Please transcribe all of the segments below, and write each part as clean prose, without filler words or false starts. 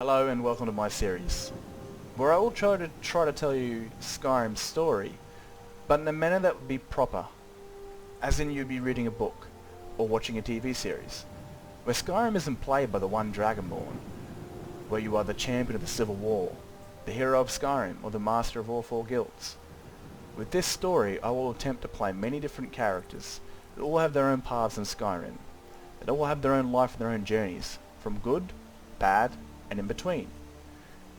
Hello and welcome to my series, where I will try to tell you Skyrim's story, but in a manner that would be proper, as in you'd be reading a book, or watching a TV series, where Skyrim isn't played by the one Dragonborn, where you are the champion of the Civil War, the hero of Skyrim, or the master of all four guilds. With this story I will attempt to play many different characters that all have their own paths in Skyrim, that all have their own life and their own journeys, from good, bad, and in between.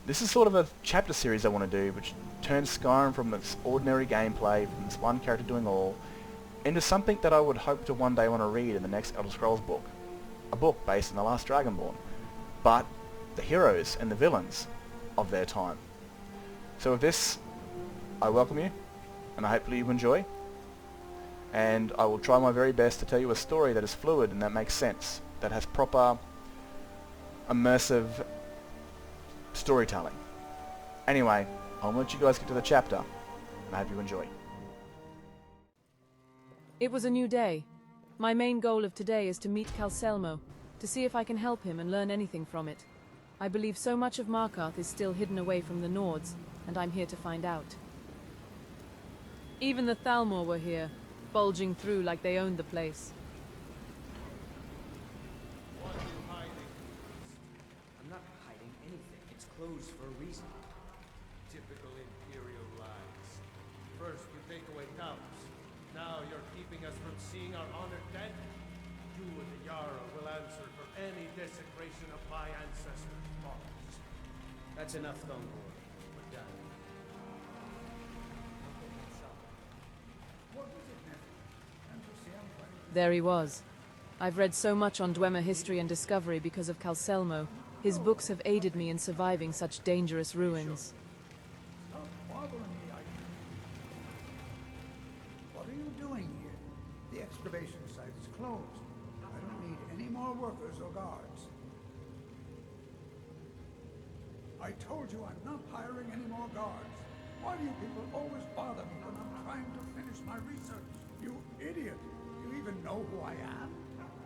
This is sort of a chapter series I want to do, which turns Skyrim from its ordinary gameplay, from this one character doing all, into something that I would hope to one day want to read in the next Elder Scrolls book. A book based on the last Dragonborn, but the heroes and the villains of their time. So with this, I welcome you, and I hopefully you enjoy, and I will try my very best to tell you a story that is fluid and that makes sense, that has proper, immersive storytelling. Anyway, I'll let you guys get to the chapter, and I hope you enjoy. It was a new day. My main goal of today is to meet Celcelmo, to see if I can help him and learn anything from it. I believe so much of Markarth is still hidden away from the Nords, and I'm here to find out. Even the Thalmor were here, bulging through like they owned the place. What are you hiding? I'm not hiding anything. It's closed for a reason. Typical Imperial lies. First you take away towns. Now you're keeping us from seeing our honored dead. You and the Yara will answer for any desecration of my ancestors' bodies. That's enough, Thongor. We're done. There he was. I've read so much on Dwemer history and discovery because of Celcelmo. His books have aided me in surviving such dangerous ruins. Stop bothering me, What are you doing here? The excavation site is closed. I don't need any more workers or guards. I told you I'm not hiring any more guards. Why do you people always bother me when I'm trying to finish my research? You idiot! Do you even know who I am?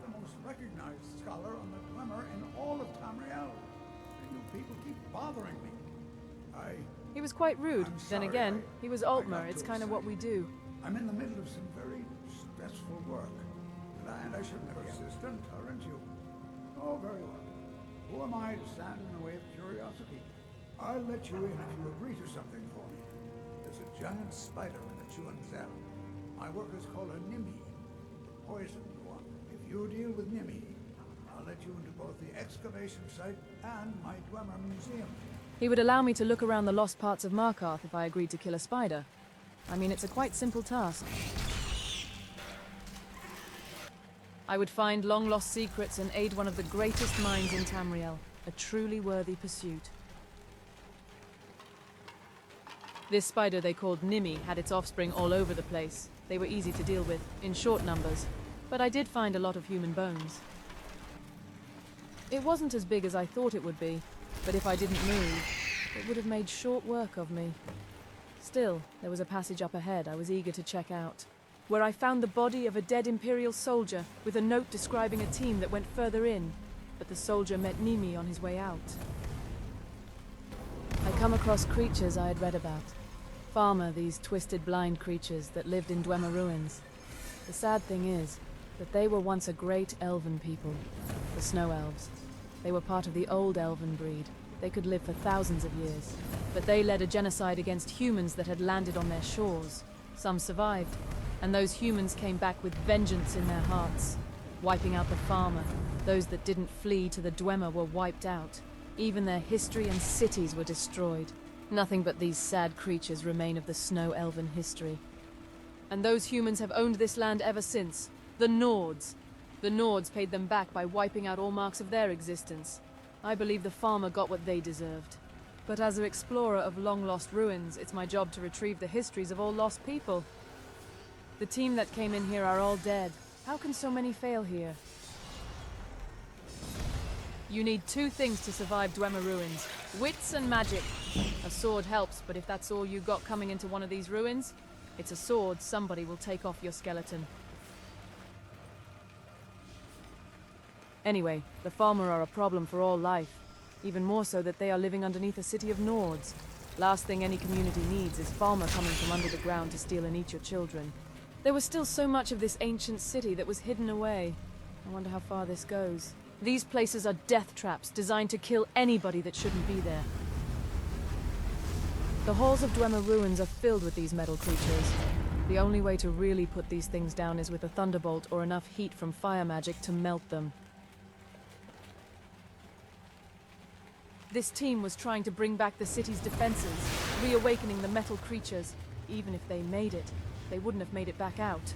The most recognized scholar on the Dwemer in all of Tauriel. And you people keep bothering me. He was quite rude. I'm Then sorry, again, he was I Altmer. got It's too kind of what we excited. do. I'm in the middle of some very stressful work. And I should be persistent, aren't you? Oh, very well. Who am I to stand in the way of curiosity? I'll let you in if you agree to something for me. There's a giant spider in the Chuanzel. My workers call her Nimi, the poisoned one. If you deal with Nimi, I'll let you into both the excavation site and my Dwemer museum. He would allow me to look around the lost parts of Markarth if I agreed to kill a spider. I mean, it's a quite simple task. I would find long-lost secrets and aid one of the greatest minds in Tamriel. A truly worthy pursuit. This spider they called Nimi had its offspring all over the place. They were easy to deal with, in short numbers. But I did find a lot of human bones. It wasn't as big as I thought it would be, but if I didn't move, it would have made short work of me. Still, there was a passage up ahead I was eager to check out, where I found the body of a dead Imperial soldier with a note describing a team that went further in, but the soldier met Nimi on his way out. I come across creatures I had read about. Farmer, these twisted blind creatures that lived in Dwemer ruins. The sad thing is that they were once a great elven people, the Snow Elves. They were part of the old elven breed. They could live for thousands of years. But they led a genocide against humans that had landed on their shores. Some survived, and those humans came back with vengeance in their hearts, wiping out the farmer. Those that didn't flee to the Dwemer were wiped out. Even their history and cities were destroyed. Nothing but these sad creatures remain of the Snow Elven history. And those humans have owned this land ever since. The Nords. The Nords paid them back by wiping out all marks of their existence. I believe the farmer got what they deserved. But as an explorer of long-lost ruins, it's my job to retrieve the histories of all lost people. The team that came in here are all dead. How can so many fail here? You need two things to survive Dwemer ruins. Wits and magic. A sword helps, but if that's all you got coming into one of these ruins, it's a sword somebody will take off your skeleton. Anyway, the Falmer are a problem for all life. Even more so that they are living underneath a city of Nords. Last thing any community needs is farmer coming from under the ground to steal and eat your children. There was still so much of this ancient city that was hidden away. I wonder how far this goes. These places are death traps designed to kill anybody that shouldn't be there. The halls of Dwemer ruins are filled with these metal creatures. The only way to really put these things down is with a thunderbolt or enough heat from fire magic to melt them. This team was trying to bring back the city's defenses, reawakening the metal creatures. Even if they made it, they wouldn't have made it back out.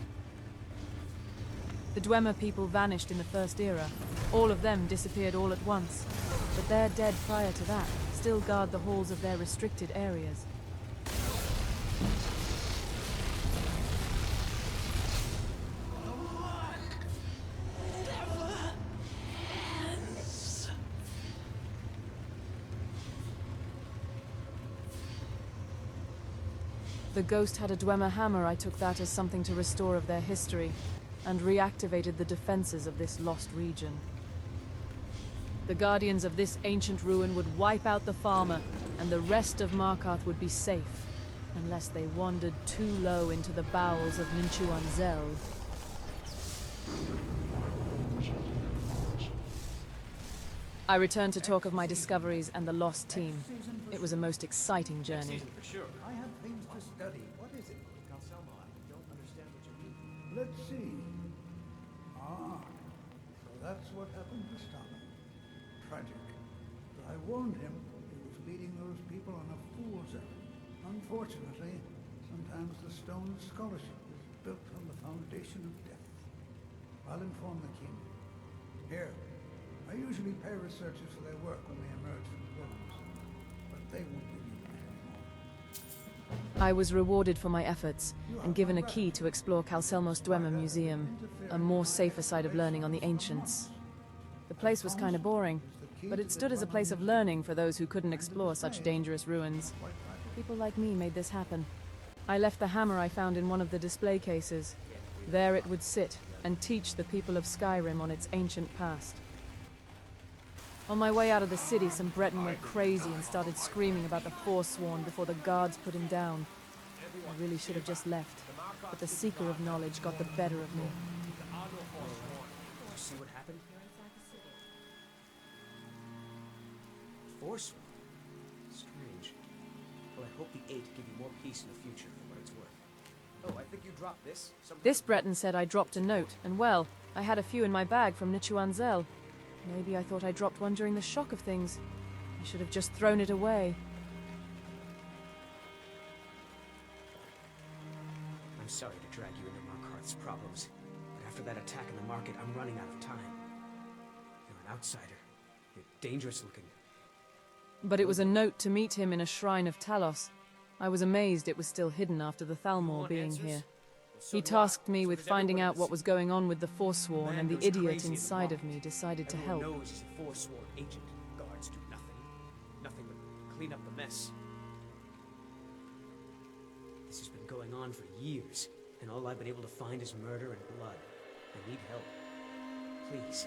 The Dwemer people vanished in the First Era. All of them disappeared all at once. But their dead prior to that still guard the halls of their restricted areas. The ghost had a Dwemer hammer. I took that as something to restore of their history, and reactivated the defenses of this lost region. The guardians of this ancient ruin would wipe out the farmer, and the rest of Markarth would be safe, unless they wandered too low into the bowels of Ninchuanzel. I returned to talk of my discoveries and the lost team. It was a most exciting journey. I have things to study. What is it? Celcelmo, I don't understand what you mean. Let's see. Ah, so that's what happened to Stalin. Tragic. But I warned him he was leading those people on a fool's errand. Unfortunately, sometimes the stone of scholarship is built on the foundation of death. I'll inform the king. Here, I usually pay researchers for their work when they emerge from the wilderness, but they won't be needed anymore. I was rewarded for my efforts, and given a key to explore Celcelmo's Dwemer Museum, a more safer side of learning on the ancients. The place was kinda boring, but it stood as a place of learning for those who couldn't explore such dangerous ruins. People like me made this happen. I left the hammer I found in one of the display cases. There it would sit, and teach the people of Skyrim on its ancient past. On my way out of the city, some Breton went crazy and started screaming about the Forsworn before the guards put him down. I really should have just left, but the Seeker of Knowledge got the better of me. Did you see what happened? Forsworn? Strange. Well, I hope the Eight give you more peace in the future for what it's worth. Oh, I think you dropped this. This Breton said I dropped a note, and well, I had a few in my bag from Ninchuanzel. Maybe I thought I dropped one during the shock of things. I should have just thrown it away. I'm sorry to drag you into Markarth's problems, but after that attack in the market, I'm running out of time. You're an outsider. You're dangerous looking. But it was a note to meet him in a shrine of Talos. I was amazed it was still hidden after the Thalmor being here. He tasked me with finding out what was going on with the Forsworn, and the idiot inside of me decided to help. Everyone knows he's a Forsworn agent. Guards do nothing. Nothing but clean up the mess. This has been going on for years, and all I've been able to find is murder and blood. I need help. Please,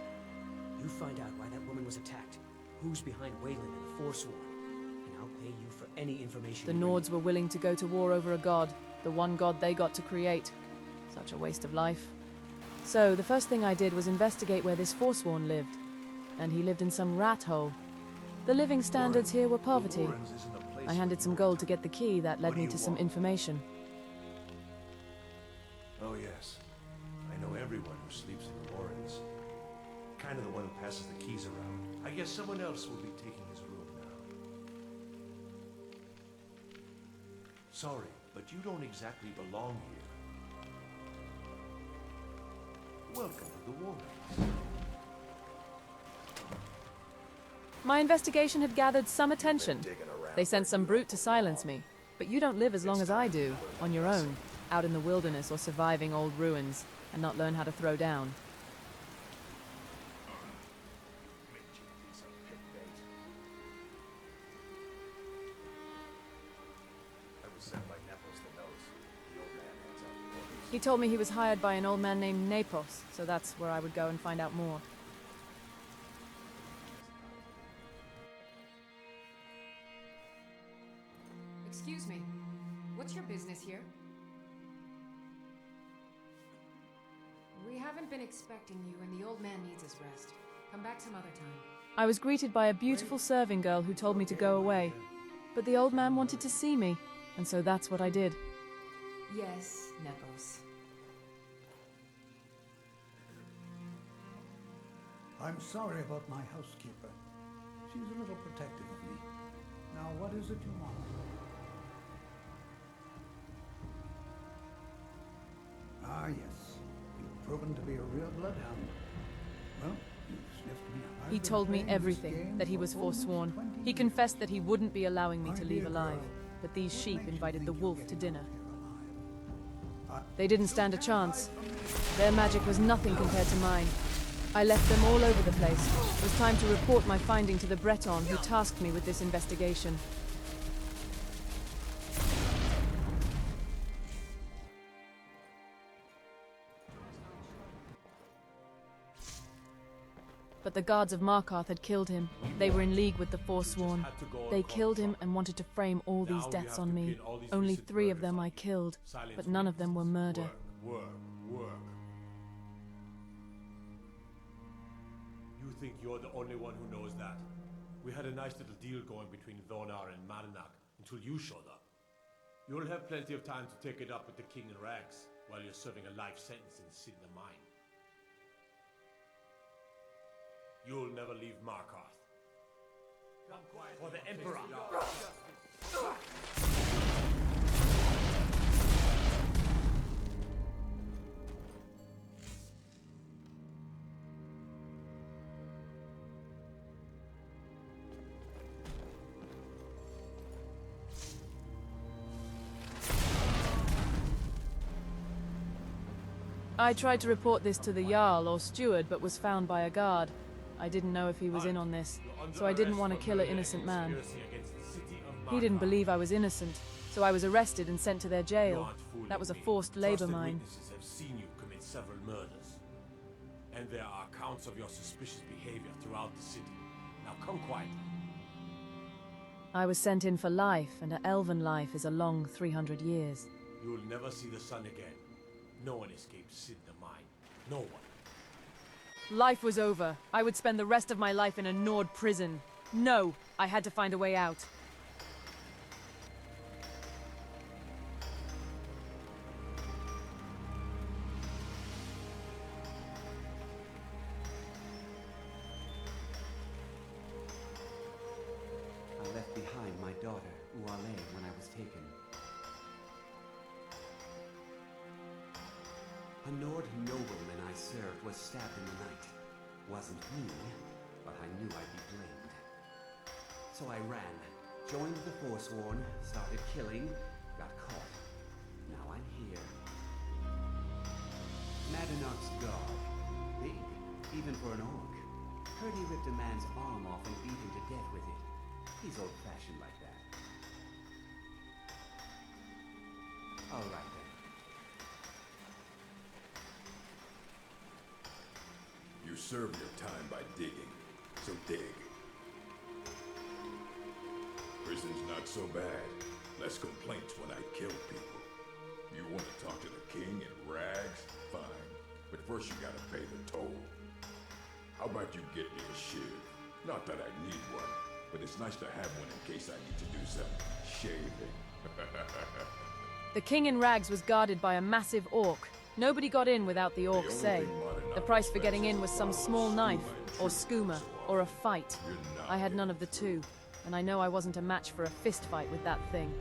you find out why that woman was attacked, who's behind Wayland and the Forsworn, and I'll pay you for any information. The you Nords were willing to go to war over a god, the one god they got to create. Such a waste of life. So, the first thing I did was investigate where this Forsworn lived. And he lived in some rat hole. The living standards here were poverty. I handed some gold to get the key that led me to some information. Oh yes. I know everyone who sleeps in the Warrens. Kind of the one who passes the keys around. I guess someone else will be taking his room now. Sorry, but you don't exactly belong here. Welcome to the Warrens. My investigation had gathered some attention. They sent some brute to silence me. But you don't live as long as I do, on your own, out in the wilderness or surviving old ruins, and not learn how to throw down. He told me he was hired by an old man named Nepos, so that's where I would go and find out more. Excuse me. What's your business here? We haven't been expecting you, and the old man needs his rest. Come back some other time. I was greeted by a beautiful serving girl who told me to go away. But the old man wanted to see me, and so that's what I did. Yes, Nepos. I'm sorry about my housekeeper. She's a little protective of me. Now, what is it you want? Ah, yes. You've proven to be a real bloodhound. Well, you sniffed me out. He told me everything, that he was forsworn. He confessed that he wouldn't be allowing me to leave alive, but these sheep invited the wolf to dinner. They didn't stand a chance. Their magic was nothing compared to mine. I left them all over the place. It was time to report my finding to the Breton, who tasked me with this investigation. But the guards of Markarth had killed him. They were in league with the Forsworn. They killed him and wanted to frame all these deaths on me. Only 3 of them I killed, but none of them were murder. Work. You think you're the only one who knows that? We had a nice little deal going between Thonar and Maranak until you showed up. You'll have plenty of time to take it up with the King in Rags while you're serving a life sentence in Sidna Mine. You'll never leave Markarth. For the Emperor! I tried to report this to the Jarl or steward, but was found by a guard. I didn't know if he was in on this, so I didn't want to kill an innocent man. He didn't believe I was innocent, so I was arrested and sent to their jail. That was a forced labor mine. Witnesses have seen you commit several murders, and there are accounts of your suspicious behavior throughout the city. Now come quietly. I was sent in for life, and an elven life is a long 300 years. You will never see the sun again. No one escaped Sidna Mine. No one. Life was over. I would spend the rest of my life in a Nord prison. No, I had to find a way out. I left behind my daughter, Uale, when I was taken. A Nord nobleman I served was stabbed in the night. Wasn't me, but I knew I'd be blamed. So I ran, joined the Forsworn, started killing, got caught. Now I'm here. Madanach's guard. Big, even for an orc. Heard he ripped a man's arm off and beat him to death with it. He's old-fashioned like that. All right then. You serve your time by digging, so dig. Prison's not so bad. Less complaints when I kill people. You want to talk to the king in rags? Fine. But first you gotta pay the toll. How about you get me a shiv? Not that I need one, but it's nice to have one in case I need to do some shaving. The king in rags was guarded by a massive orc. Nobody got in without the orc's say. The price for getting in was some small knife, or skooma, or a fight. I had none of the two, and I know I wasn't a match for a fist fight with that thing.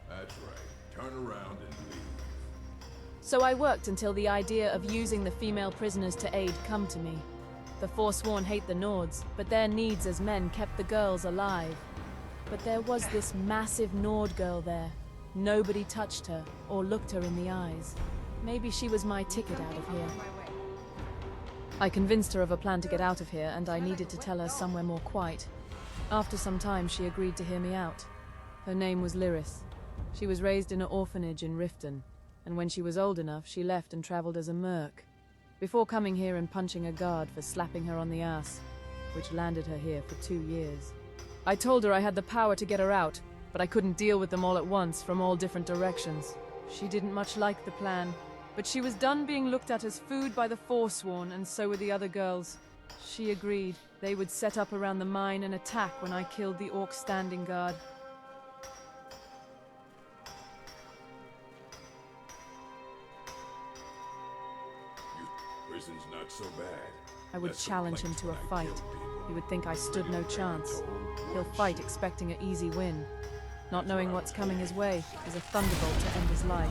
That's right. Turn around and leave. So I worked until the idea of using the female prisoners to aid come to me. The Forsworn hate the Nords, but their needs as men kept the girls alive. But there was this massive Nord girl there. Nobody touched her, or looked her in the eyes. Maybe she was my ticket out of here. I convinced her of a plan to get out of here, and I needed to tell her somewhere more quiet. After some time, she agreed to hear me out. Her name was Lyris. She was raised in an orphanage in Riften, and when she was old enough, she left and traveled as a merc, before coming here and punching a guard for slapping her on the ass, which landed her here for 2 years. I told her I had the power to get her out, but I couldn't deal with them all at once from all different directions. She didn't much like the plan, but she was done being looked at as food by the Forsworn, and so were the other girls. She agreed. They would set up around the mine and attack when I killed the orc standing guard. Prison's not so bad. I would Less challenge him complaints to a when I fight. kill people. He would think I stood no chance. He'll fight expecting an easy win, not knowing what's coming his way is a thunderbolt to end his life.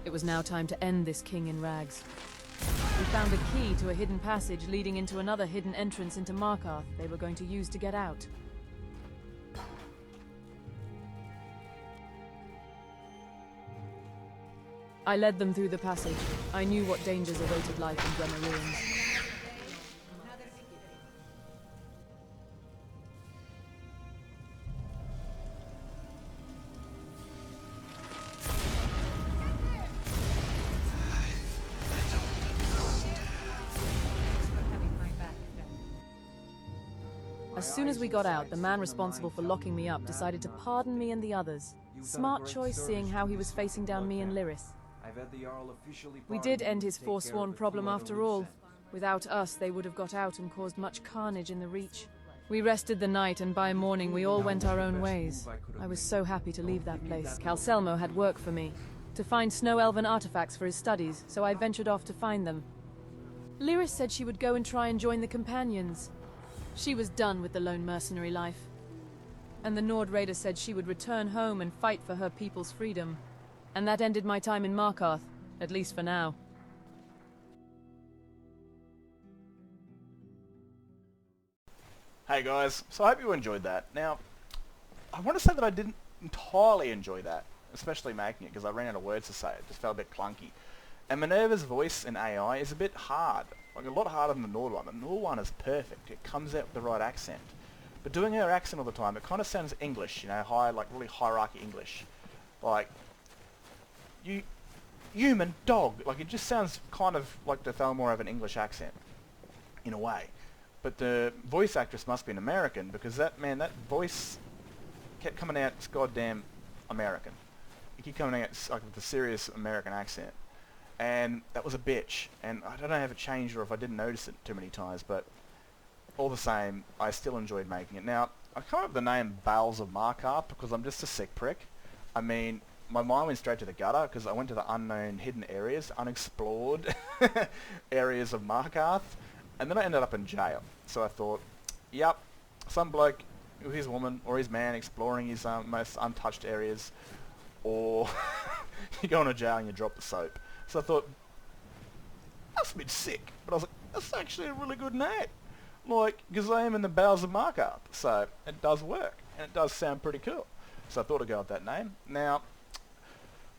It was now time to end this king in rags. We found a key to a hidden passage leading into another hidden entrance into Markarth they were going to use to get out. I led them through the passage. I knew what dangers awaited life in Dwemer ruins. As soon as we got out, the man responsible for locking me up decided to pardon me and the others. Smart choice, seeing how he was facing down me and Lyris. We did end his Forsworn problem after all. Without us, they would have got out and caused much carnage in the Reach. We rested the night, and by morning we all went our own ways. I was so happy to leave that place. Celcelmo had work for me, to find snow elven artifacts for his studies, so I ventured off to find them. Lyris said she would go and try and join the Companions. She was done with the lone mercenary life. And the Nord Raider said she would return home and fight for her people's freedom. And that ended my time in Markarth, at least for now. Hey guys, so I hope you enjoyed that. Now, I want to say that I didn't entirely enjoy that, especially making it, because I ran out of words to say. It just felt a bit clunky. And Minerva's voice in AI is a bit hard. Like, a lot harder than the Nord one. The Nord one is perfect. It comes out with the right accent. But doing her accent all the time, it kind of sounds English, you know, like really hierarchy English. Like, you, human dog. Like, it just sounds kind of like the Thalmor of an English accent, in a way. But the voice actress must be an American, because that voice kept coming out, it's goddamn American. It kept coming out like with a serious American accent. And that was a bitch, and I don't know if it changed or if I didn't notice it too many times, but all the same, I still enjoyed making it. Now, I come up with the name Bowels of Markarth because I'm just a sick prick. I mean, my mind went straight to the gutter because I went to the unknown hidden areas, unexplored areas of Markarth, and then I ended up in jail. So I thought, yep, some bloke with his woman or his man exploring his most untouched areas, or you go into jail and you drop the soap. So I thought, that's a bit sick. But I was like, that's actually a really good name. Like, because I am in the Bowels of Markarth. So it does work. And it does sound pretty cool. So I thought I'd go with that name. Now,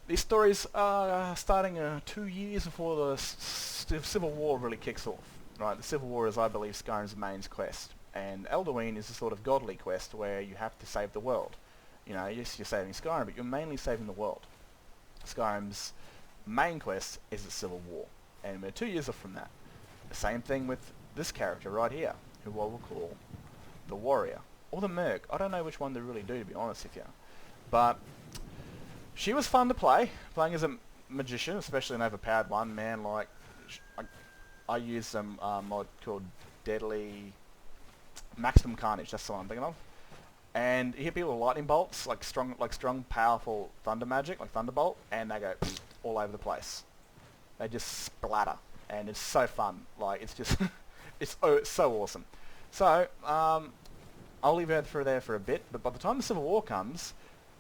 these stories are starting 2 years before the Civil War really kicks off. Right, the Civil War is, I believe, Skyrim's main quest. And Elderween is a sort of godly quest where you have to save the world. You know, yes, you're saving Skyrim, but you're mainly saving the world. Skyrim's main quest is the Civil War, and we're 2 years off from that. The same thing with this character right here, who I will call the Warrior, or the Merc. I don't know which one to really do, to be honest with you. But she was fun to play, playing as a magician, especially an overpowered one, man. Like, I used some mod called Deadly Maximum Carnage, that's the one I'm thinking of. And you hit people with lightning bolts, like strong, powerful thunder magic, like Thunderbolt, and they go all over the place. They just splatter, and it's so fun. Like, it's just, it's so awesome. So, I'll leave her there for a bit, but by the time the Civil War comes,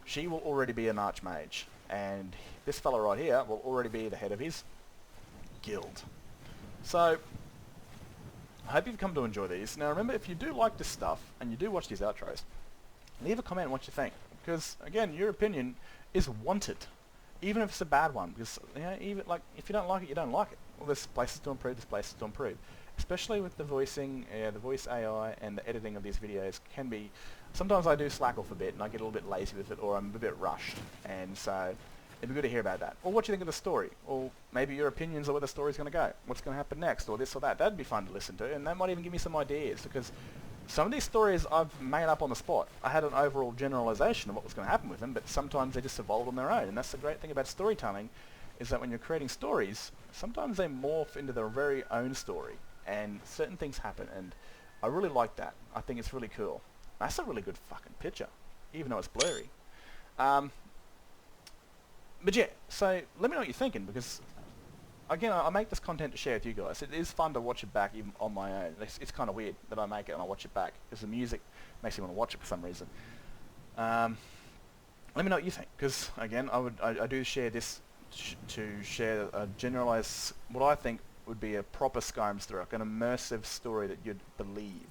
she will already be an Archmage, and this fella right here will already be the head of his guild. So, I hope you've come to enjoy these. Now remember, if you do like this stuff, and you do watch these outros, leave a comment on what you think, because again, your opinion is wanted, even if it's a bad one. Because, you know, even like, if you don't like it, you don't like it. well, there's places to improve, there's places to improve. Especially with the voicing, the voice AI and the editing of these videos can be... Sometimes I do slack off a bit and I get a little bit lazy with it, or I'm a bit rushed, and so it'd be good to hear about that. Or what do you think of the story? Or maybe your opinions on where the story's going to go, what's going to happen next, or this or that. That'd be fun to listen to, and that might even give me some ideas, because some of these stories I've made up on the spot. I had an overall generalization of what was going to happen with them, but sometimes they just evolved on their own, and that's the great thing about storytelling, is that when you're creating stories, sometimes they morph into their very own story, and certain things happen, and I really like that. I think it's really cool. That's a really good fucking picture, even though it's blurry. But yeah, so let me know what you're thinking, because again, I make this content to share with you guys. It is fun to watch it back even on my own. It's kind of weird that I make it and I watch it back, because the music makes me want to watch it for some reason. Let me know what you think, because again, I do share this to share a generalized, what I think would be a proper Skyrim story, like an immersive story that you'd believe,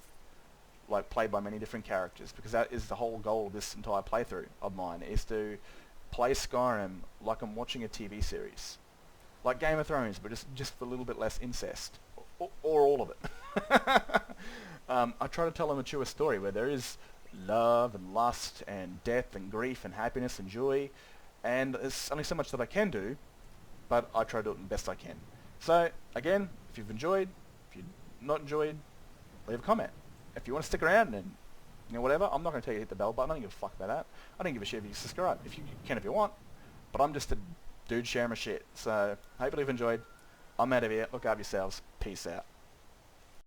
like played by many different characters, because that is the whole goal of this entire playthrough of mine, is to play Skyrim like I'm watching a TV series, like Game of Thrones, but just a little bit less incest, or all of it. I try to tell a mature story where there is love and lust and death and grief and happiness and joy, and there's only so much that I can do, but I try to do it the best I can. So again, if you've enjoyed, if you've not enjoyed, leave a comment. If you want to stick around and whatever, I'm not going to tell you to hit the bell button. I don't give a fuck about that. I don't give a shit if you subscribe. If you can, if you want, but I'm just a dude sharing my shit. So hopefully you've enjoyed. I'm out of here. Look after yourselves. Peace out.